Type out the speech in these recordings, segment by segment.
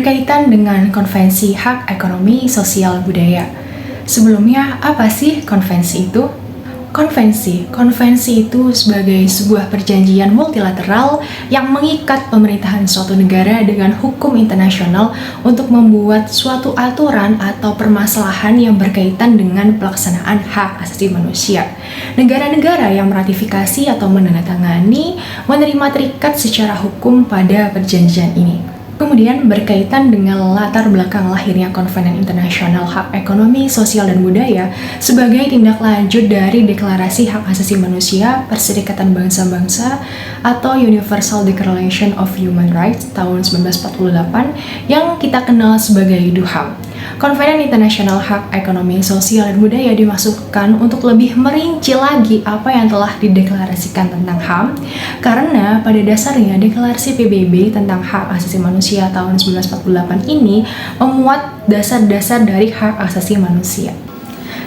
berkaitan dengan Konvensi Hak Ekonomi Sosial Budaya. Sebelumnya, apa sih konvensi itu? Konvensi itu sebagai sebuah perjanjian multilateral yang mengikat pemerintahan suatu negara dengan hukum internasional untuk membuat suatu aturan atau permasalahan yang berkaitan dengan pelaksanaan hak asasi manusia. Negara-negara yang meratifikasi atau menandatangani menerima terikat secara hukum pada perjanjian ini. Kemudian berkaitan dengan latar belakang lahirnya Konvenen Internasional Hak Ekonomi, Sosial, dan Budaya sebagai tindak lanjut dari Deklarasi Hak Asasi Manusia Perserikatan Bangsa-Bangsa atau Universal Declaration of Human Rights tahun 1948 yang kita kenal sebagai DUHAM. Konvenen Internasional Hak Ekonomi, Sosial, dan Budaya dimaksudkan untuk lebih merinci lagi apa yang telah dideklarasikan tentang HAM, karena pada dasarnya deklarasi PBB tentang hak asasi manusia tahun 1948 ini memuat dasar-dasar dari hak asasi manusia.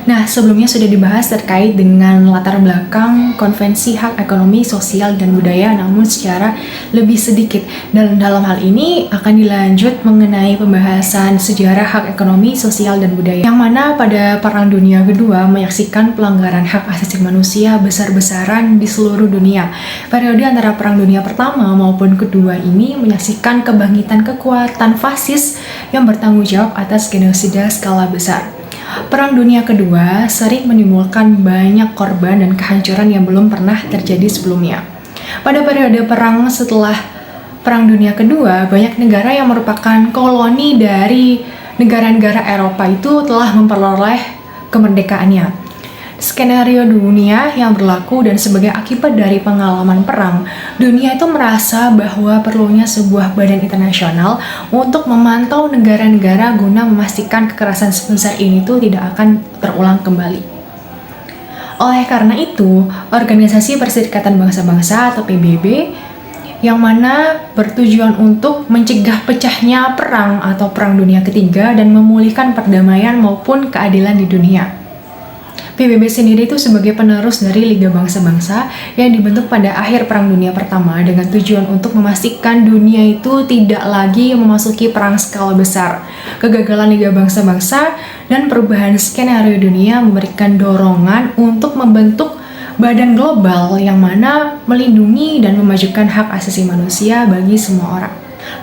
Nah, sebelumnya sudah dibahas terkait dengan latar belakang Konvensi Hak Ekonomi, Sosial, dan Budaya, namun secara lebih sedikit. Dan dalam hal ini akan dilanjut mengenai pembahasan sejarah hak ekonomi, sosial, dan budaya, yang mana pada Perang Dunia Kedua menyaksikan pelanggaran hak asasi manusia besar-besaran di seluruh dunia. Periode antara Perang Dunia Pertama maupun Kedua ini menyaksikan kebangkitan kekuatan fasis yang bertanggung jawab atas genosida skala besar. Perang Dunia Kedua sering menimbulkan banyak korban dan kehancuran yang belum pernah terjadi sebelumnya. Pada periode perang setelah Perang Dunia Kedua, banyak negara yang merupakan koloni dari negara-negara Eropa itu telah memperoleh kemerdekaannya. Skenario dunia yang berlaku dan sebagai akibat dari pengalaman perang, dunia itu merasa bahwa perlunya sebuah badan internasional untuk memantau negara-negara guna memastikan kekerasan sebesar ini tuh tidak akan terulang kembali. Oleh karena itu, Organisasi Perserikatan Bangsa-Bangsa atau PBB yang mana bertujuan untuk mencegah pecahnya perang atau Perang Dunia Ketiga dan memulihkan perdamaian maupun keadilan di dunia. PBB sendiri itu sebagai penerus dari Liga Bangsa-Bangsa yang dibentuk pada akhir Perang Dunia Pertama dengan tujuan untuk memastikan dunia itu tidak lagi memasuki perang skala besar. Kegagalan Liga Bangsa-Bangsa dan perubahan skenario dunia memberikan dorongan untuk membentuk badan global yang mana melindungi dan memajukan hak asasi manusia bagi semua orang.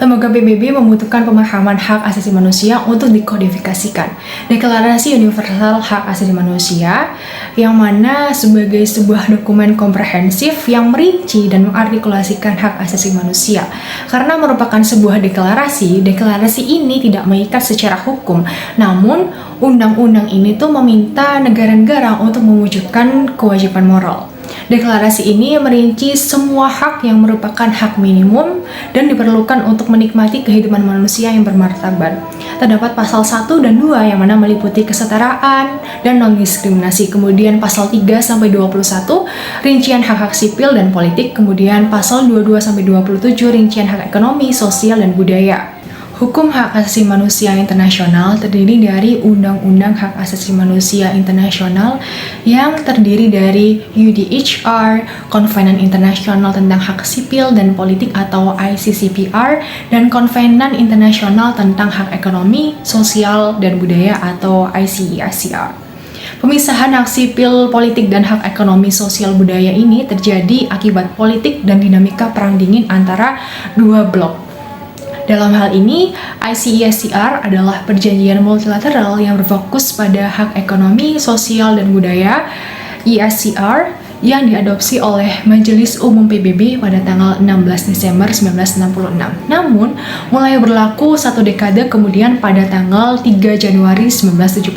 Lembaga PBB membutuhkan pemahaman hak asasi manusia untuk dikodifikasikan. Deklarasi Universal Hak Asasi Manusia yang mana sebagai sebuah dokumen komprehensif yang merinci dan mengartikulasikan hak asasi manusia. Karena merupakan sebuah deklarasi ini tidak mengikat secara hukum, namun undang-undang ini tuh meminta negara-negara untuk mewujudkan kewajiban moral. Deklarasi ini merinci semua hak yang merupakan hak minimum dan diperlukan untuk menikmati kehidupan manusia yang bermartabat. Terdapat pasal 1 dan 2 yang mana meliputi kesetaraan dan non-diskriminasi. Kemudian pasal 3-21 rincian hak-hak sipil dan politik. Kemudian pasal 22-27 rincian hak ekonomi, sosial, dan budaya. Hukum Hak Asasi Manusia Internasional terdiri dari Undang-Undang Hak Asasi Manusia Internasional yang terdiri dari UDHR, Konvenan Internasional tentang Hak Sipil dan Politik atau ICCPR, dan Konvenan Internasional tentang Hak Ekonomi, Sosial, dan Budaya atau ICESCR. Pemisahan hak sipil, politik, dan hak ekonomi, sosial, budaya ini terjadi akibat politik dan dinamika perang dingin antara dua blok. Dalam hal ini, ICESCR adalah perjanjian multilateral yang berfokus pada hak ekonomi, sosial, dan budaya. ICESCR yang diadopsi oleh Majelis Umum PBB pada tanggal 16 Desember 1966. Namun, mulai berlaku satu dekade kemudian pada tanggal 3 Januari 1976.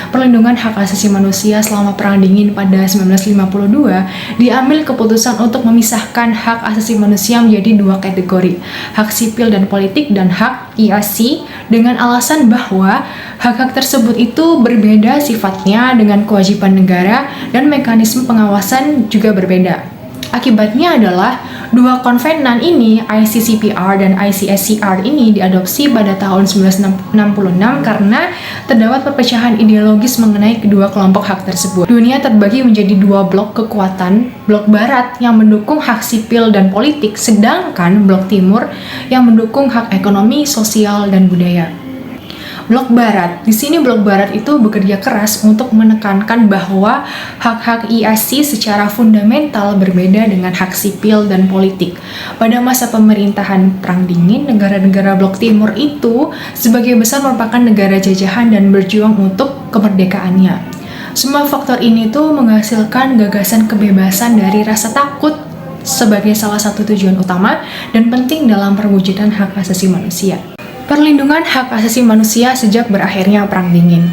Perlindungan hak asasi manusia selama Perang Dingin pada 1952 diambil keputusan untuk memisahkan hak asasi manusia menjadi dua kategori, hak sipil dan politik dan hak IASI, dengan alasan bahwa hak-hak tersebut itu berbeda sifatnya dengan kewajiban negara dan mekanisme pengawasan juga berbeda. Akibatnya adalah Dua konvenan ini, ICCPR dan ICSCR ini diadopsi pada tahun 1966 karena terdapat perpecahan ideologis mengenai kedua kelompok hak tersebut. Dunia terbagi menjadi dua blok kekuatan, blok barat yang mendukung hak sipil dan politik, sedangkan blok timur yang mendukung hak ekonomi, sosial, dan budaya. Blok Barat, di sini Blok Barat itu bekerja keras untuk menekankan bahwa hak-hak IASI secara fundamental berbeda dengan hak sipil dan politik. Pada masa pemerintahan Perang Dingin, negara-negara Blok Timur itu sebagai besar merupakan negara jajahan dan berjuang untuk kemerdekaannya. Semua faktor ini tuh menghasilkan gagasan kebebasan dari rasa takut sebagai salah satu tujuan utama dan penting dalam perwujudan hak asasi manusia. Perlindungan hak asasi manusia sejak berakhirnya Perang Dingin.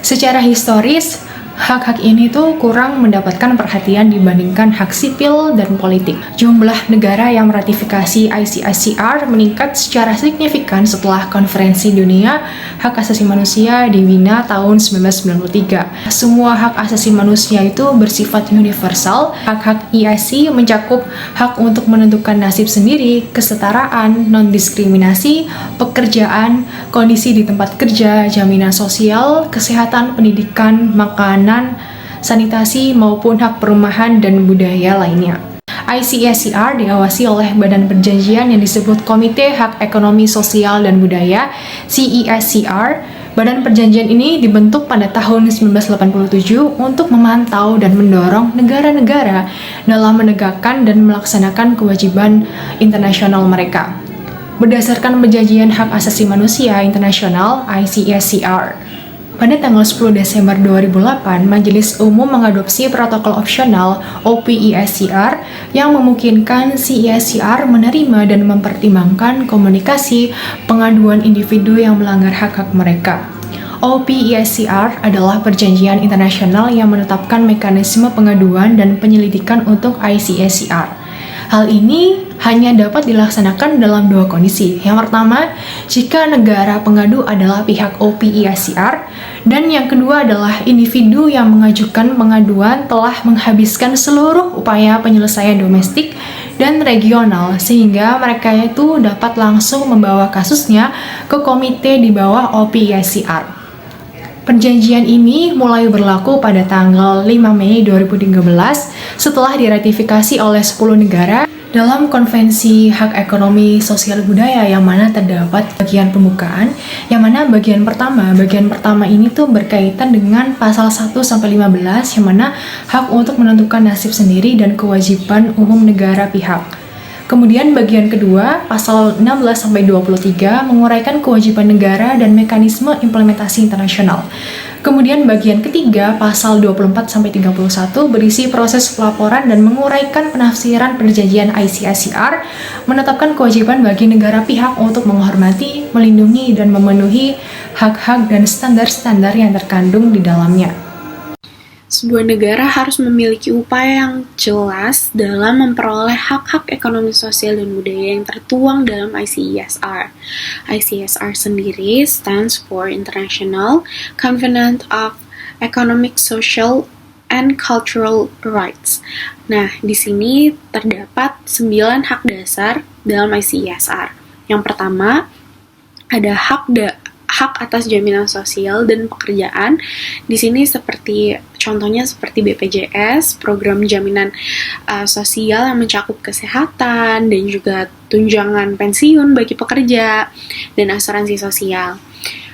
Secara historis, hak-hak ini tuh kurang mendapatkan perhatian dibandingkan hak sipil dan politik. Jumlah negara yang meratifikasi ICSCR meningkat secara signifikan setelah Konferensi Dunia Hak Asasi Manusia di Wina tahun 1993. Semua hak asasi manusia itu bersifat universal. Hak-hak IASI mencakup hak untuk menentukan nasib sendiri, kesetaraan, non-diskriminasi, pekerjaan, kondisi di tempat kerja, jaminan sosial, kesehatan, pendidikan, makanan, sanitasi, maupun hak perumahan dan budaya lainnya. ICSCR diawasi oleh Badan Perjanjian yang disebut Komite Hak Ekonomi Sosial dan Budaya, CESCR. Badan perjanjian ini dibentuk pada tahun 1987 untuk memantau dan mendorong negara-negara dalam menegakkan dan melaksanakan kewajiban internasional mereka. Berdasarkan Perjanjian Hak Asasi Manusia Internasional (ICSCR), pada tanggal 10 Desember 2008, Majelis Umum mengadopsi protokol opsional OPISCR yang memungkinkan CESCR menerima dan mempertimbangkan komunikasi pengaduan individu yang melanggar hak-hak mereka. OPISCR adalah perjanjian internasional yang menetapkan mekanisme pengaduan dan penyelidikan untuk ICSCR. Hal ini hanya dapat dilaksanakan dalam dua kondisi. Yang pertama, jika negara pengadu adalah pihak OPISCR, dan yang kedua adalah individu yang mengajukan pengaduan telah menghabiskan seluruh upaya penyelesaian domestik dan regional sehingga mereka itu dapat langsung membawa kasusnya ke komite di bawah OPISCR. Perjanjian ini mulai berlaku pada tanggal 5 Mei 2013 setelah diratifikasi oleh 10 negara dalam Konvensi Hak Ekonomi Sosial Budaya yang mana terdapat bagian pembukaan, yang mana bagian pertama ini tuh berkaitan dengan pasal 1-15 yang mana hak untuk menentukan nasib sendiri dan kewajiban umum negara pihak. Kemudian bagian kedua, pasal 16-23 menguraikan kewajiban negara dan mekanisme implementasi internasional. Kemudian bagian ketiga, pasal 24-31 berisi proses pelaporan dan menguraikan penafsiran perjanjian ICSCR, menetapkan kewajiban bagi negara pihak untuk menghormati, melindungi, dan memenuhi hak-hak dan standar-standar yang terkandung di dalamnya. Sebuah negara harus memiliki upaya yang jelas dalam memperoleh hak-hak ekonomi sosial dan budaya yang tertuang dalam ICSCR. ICSCR sendiri stands for International Covenant of Economic, Social, and Cultural Rights. Nah, di sini terdapat 9 hak dasar dalam ICSCR. Yang pertama, ada hak atas jaminan sosial dan pekerjaan. Di sini contohnya seperti BPJS, program jaminan sosial yang mencakup kesehatan dan juga tunjangan pensiun bagi pekerja dan asuransi sosial.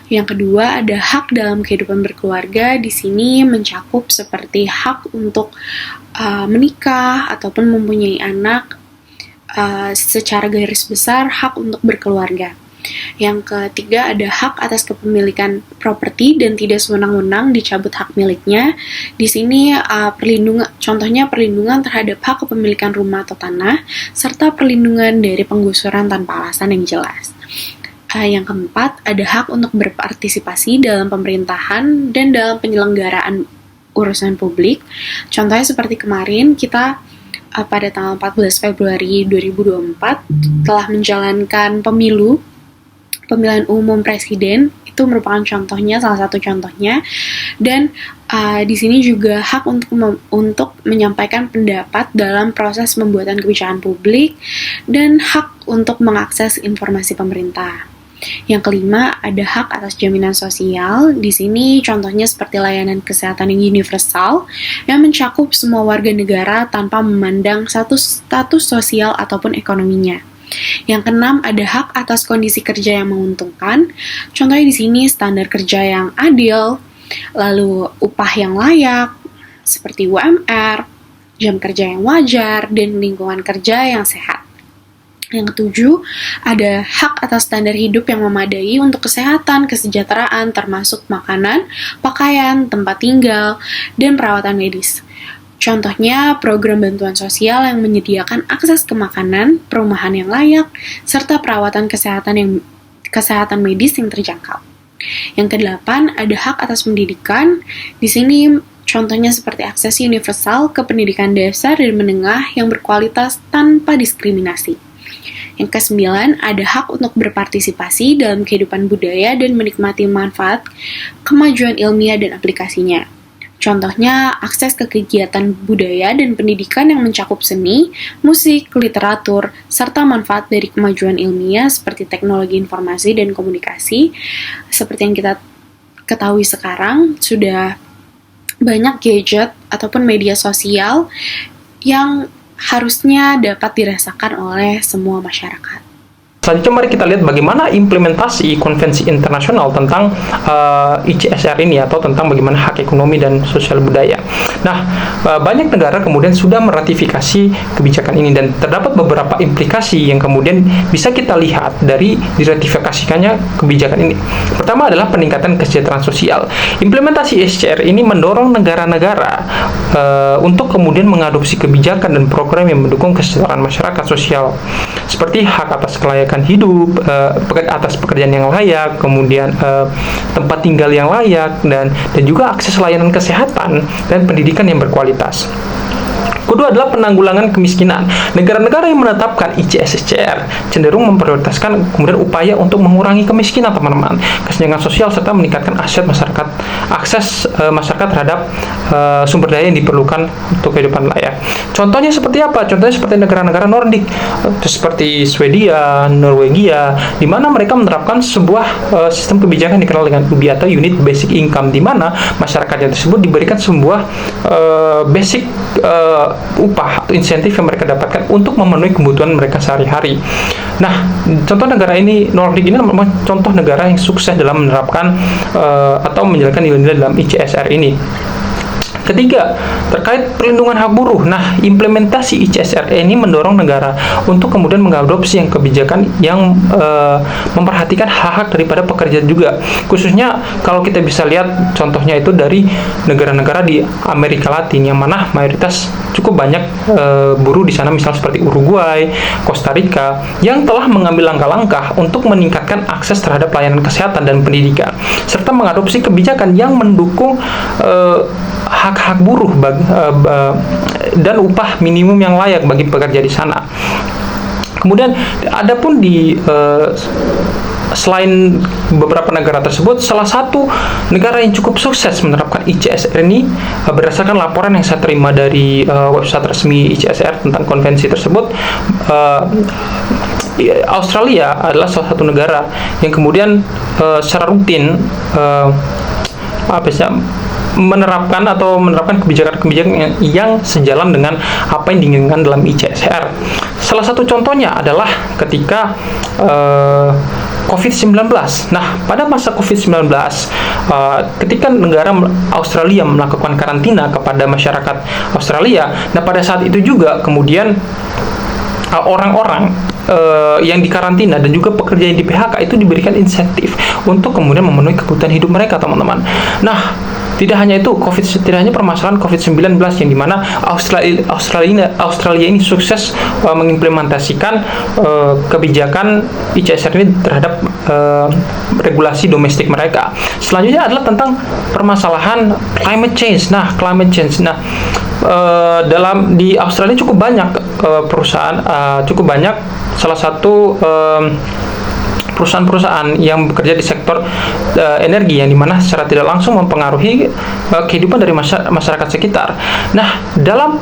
Yang kedua, ada hak dalam kehidupan berkeluarga. Di sini mencakup seperti hak untuk menikah ataupun mempunyai anak, secara garis besar hak untuk berkeluarga. Yang ketiga, ada hak atas kepemilikan properti dan tidak sewenang-wenang dicabut hak miliknya. Di sini contohnya perlindungan terhadap hak kepemilikan rumah atau tanah, serta perlindungan dari penggusuran tanpa alasan yang jelas. Yang keempat, ada hak untuk berpartisipasi dalam pemerintahan dan dalam penyelenggaraan urusan publik. Contohnya seperti kemarin kita pada tanggal 14 Februari 2024 telah menjalankan pemilu pemilihan umum presiden itu merupakan contohnya, salah satu contohnya. Dan di sini juga hak untuk menyampaikan pendapat dalam proses pembuatan kebijakan publik dan hak untuk mengakses informasi pemerintah. Yang kelima, ada hak atas jaminan sosial. Di sini contohnya seperti layanan kesehatan yang universal yang mencakup semua warga negara tanpa memandang status sosial ataupun ekonominya. Yang keenam, ada hak atas kondisi kerja yang menguntungkan. Contohnya di sini standar kerja yang adil, lalu upah yang layak, seperti UMR, jam kerja yang wajar, dan lingkungan kerja yang sehat. Yang ketujuh, ada hak atas standar hidup yang memadai untuk kesehatan, kesejahteraan, termasuk makanan, pakaian, tempat tinggal, dan perawatan medis. Contohnya, program bantuan sosial yang menyediakan akses ke makanan, perumahan yang layak, serta perawatan kesehatan medis yang terjangkau. Yang kedelapan, ada hak atas pendidikan. Di sini contohnya seperti akses universal ke pendidikan dasar dan menengah yang berkualitas tanpa diskriminasi. Yang kesembilan, ada hak untuk berpartisipasi dalam kehidupan budaya dan menikmati manfaat kemajuan ilmiah dan aplikasinya. Contohnya, akses ke kegiatan budaya dan pendidikan yang mencakup seni, musik, literatur, serta manfaat dari kemajuan ilmiah seperti teknologi informasi dan komunikasi. Seperti yang kita ketahui sekarang, sudah banyak gadget ataupun media sosial yang harusnya dapat dirasakan oleh semua masyarakat. Selanjutnya mari kita lihat bagaimana implementasi konvensi internasional tentang ICSR ini atau tentang bagaimana hak ekonomi dan sosial budaya. Nah, banyak negara kemudian sudah meratifikasi kebijakan ini dan terdapat beberapa implikasi yang kemudian bisa kita lihat dari diratifikasikannya kebijakan ini. Pertama adalah peningkatan kesejahteraan sosial. Implementasi ICSR ini mendorong negara-negara untuk kemudian mengadopsi kebijakan dan program yang mendukung kesejahteraan masyarakat sosial seperti hak atas kelayakan hidup, atas pekerjaan yang layak, kemudian tempat tinggal yang layak, dan juga akses layanan kesehatan dan pendidikan yang berkualitas. Kedua adalah penanggulangan kemiskinan. Negara-negara yang menetapkan ICSR cenderung memprioritaskan kemudian upaya untuk mengurangi kemiskinan, teman-teman, kesenjangan sosial serta meningkatkan akses masyarakat terhadap sumber daya yang diperlukan untuk kehidupan layak. Contohnya seperti apa? Contohnya seperti negara-negara Nordik, seperti Swedia, Norwegia, di mana mereka menerapkan sebuah sistem kebijakan dikenal dengan UBI atau Unit Basic Income, di mana masyarakatnya tersebut diberikan sebuah basic upah atau insentif yang mereka dapatkan untuk memenuhi kebutuhan mereka sehari-hari. Nah, contoh negara ini, Nordik ini memang contoh negara yang sukses dalam menerapkan atau menjalankan nilai-nilai dalam ICSR ini. Ketiga, terkait perlindungan hak buruh. Nah, implementasi ICSR ini mendorong negara untuk kemudian mengadopsi yang kebijakan yang memperhatikan hak-hak daripada pekerja juga. Khususnya kalau kita bisa lihat contohnya itu dari negara-negara di Amerika Latin yang mana mayoritas cukup banyak buruh di sana, misalnya seperti Uruguay, Costa Rica, yang telah mengambil langkah-langkah untuk meningkatkan akses terhadap layanan kesehatan dan pendidikan, serta mengadopsi kebijakan yang mendukung hak-hak buruh dan upah minimum yang layak bagi pekerja di sana. Kemudian adapun di selain beberapa negara tersebut, salah satu negara yang cukup sukses menerapkan ICSR ini berdasarkan laporan yang saya terima dari website resmi ICSR tentang konvensi tersebut, Australia adalah salah satu negara yang kemudian secara rutin menerapkan kebijakan-kebijakan yang sejalan dengan apa yang diinginkan dalam ICSR. Salah satu contohnya adalah ketika COVID-19. Nah, pada masa COVID-19, ketika negara Australia melakukan karantina kepada masyarakat Australia, nah pada saat itu juga kemudian orang-orang yang dikarantina dan juga pekerja yang di PHK itu diberikan insentif untuk kemudian memenuhi kebutuhan hidup mereka, teman-teman. Nah, tidak hanya itu, tidak hanya permasalahan COVID-19 yang dimana Australia ini sukses mengimplementasikan kebijakan ICSR ini terhadap regulasi domestik mereka. Selanjutnya adalah tentang permasalahan climate change. Nah, di Australia cukup banyak perusahaan, cukup banyak salah satu perusahaan-perusahaan yang bekerja di sektor energi, yang dimana secara tidak langsung mempengaruhi kehidupan dari masyarakat sekitar. Nah, dalam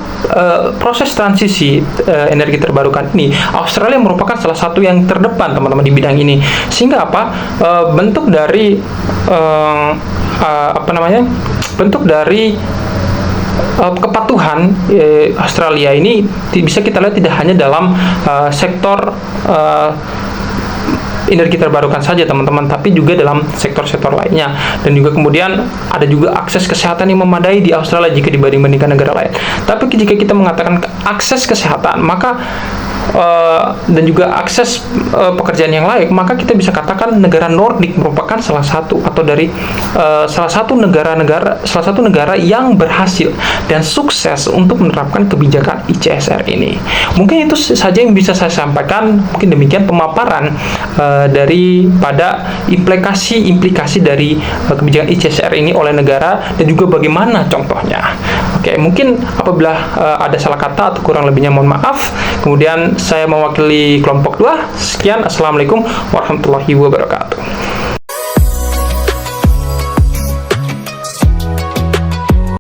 proses transisi energi terbarukan ini, Australia merupakan salah satu yang terdepan teman-teman di bidang ini. Sehingga apa? Bentuk dari kepatuhan Australia ini bisa kita lihat tidak hanya dalam sektor energi terbarukan saja teman-teman, tapi juga dalam sektor-sektor lainnya. Dan juga kemudian ada juga akses kesehatan yang memadai di Australia jika dibandingkan negara lain. Tapi jika kita mengatakan akses kesehatan, maka dan juga akses pekerjaan yang layak, maka kita bisa katakan negara Nordik merupakan salah satu negara yang berhasil dan sukses untuk menerapkan kebijakan ICSR ini. Mungkin itu saja yang bisa saya sampaikan. Mungkin demikian pemaparan daripada implikasi dari kebijakan ICSR ini oleh negara dan juga bagaimana contohnya. Oke, mungkin apabila ada salah kata atau kurang lebihnya mohon maaf. Kemudian saya mewakili kelompok 2. Sekian, Assalamualaikum warahmatullahi wabarakatuh.